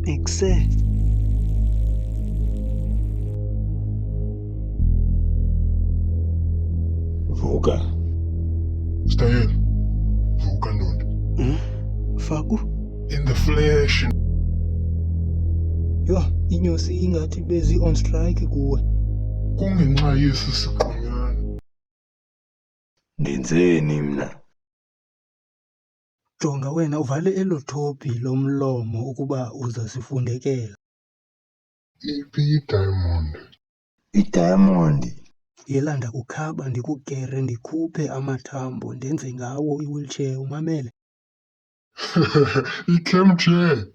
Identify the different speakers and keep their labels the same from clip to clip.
Speaker 1: Ekse.
Speaker 2: Vuka.
Speaker 3: Style. Vuka ndoda.
Speaker 1: Faku.
Speaker 3: In the flesh.
Speaker 1: Yho, inyosi ingathi bezi on strike kuwe.
Speaker 3: Kungenxa yesi siqonyana.
Speaker 2: Ndenzeni mna?
Speaker 1: Jonga wena uvale elo thophi lomlomo ukuba uzasifundekela.
Speaker 3: Iphi idiamond?
Speaker 2: Idiamond.
Speaker 1: Yelanda kukhaba ndikukere ndikhuphe amathambo ndenze ngawo i-wheelchair umamele.
Speaker 3: I-cam chair.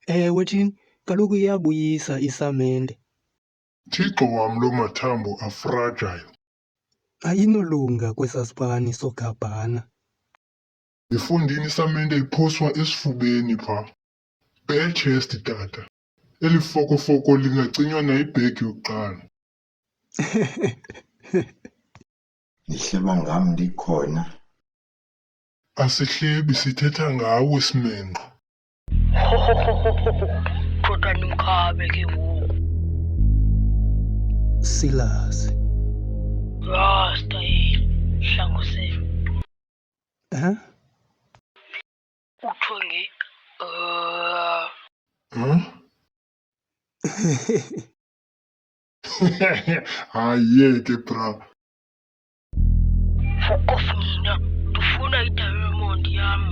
Speaker 1: Ewe thini, kaloku iyabuyisa isamente.
Speaker 3: Thixo wam loo mathambo afragile.
Speaker 1: Ayinolunga kwesaa sipani sogabhana.
Speaker 3: Ndifundini isamente iphoswa esifubeni phaa. Bare chest tata. Eli fokofoko lingacinywa nayibhegi yokuqala.
Speaker 2: Nihleba ngam ndikhona.
Speaker 3: Asihlebi sithetha ngawe simenqo.
Speaker 4: Kodwa nimkhabe ke ngoku.
Speaker 1: Silas.
Speaker 4: Rasta hlangu senu. Uthiwe nge
Speaker 3: Hayeke bra.
Speaker 4: fuck off mina. Ndifuna idiamond yam.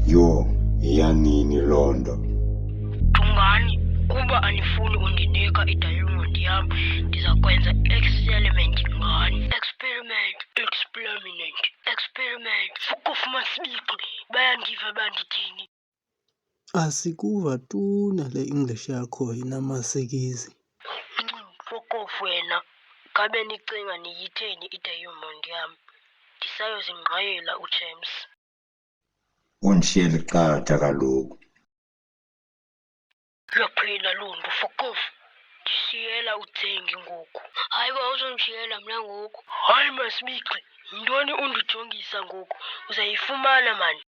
Speaker 2: Yo, yanini londo.
Speaker 4: Dungani, kuba anifuni undinika idiamond yam, ndizakwenza experiment ngani. Experiment. Fuck off masibiki. Bayandiva bandithini.
Speaker 1: Asikuva tu nale English yakho inamasekizi.
Speaker 4: Fuck off wena. Kabe nicinga niyitheni idiamond yam. Ndisayozingqayela uJames.
Speaker 2: Undishiye liqatha kaloku.
Speaker 4: Uyaphila loo nto, fuck off. Ndishiyela uthengi ngoku. Hayi ba uzondishiyela mna ngoku. Hayi masibiki, yintoni undijongisa ngoku? Uzayifumana mani.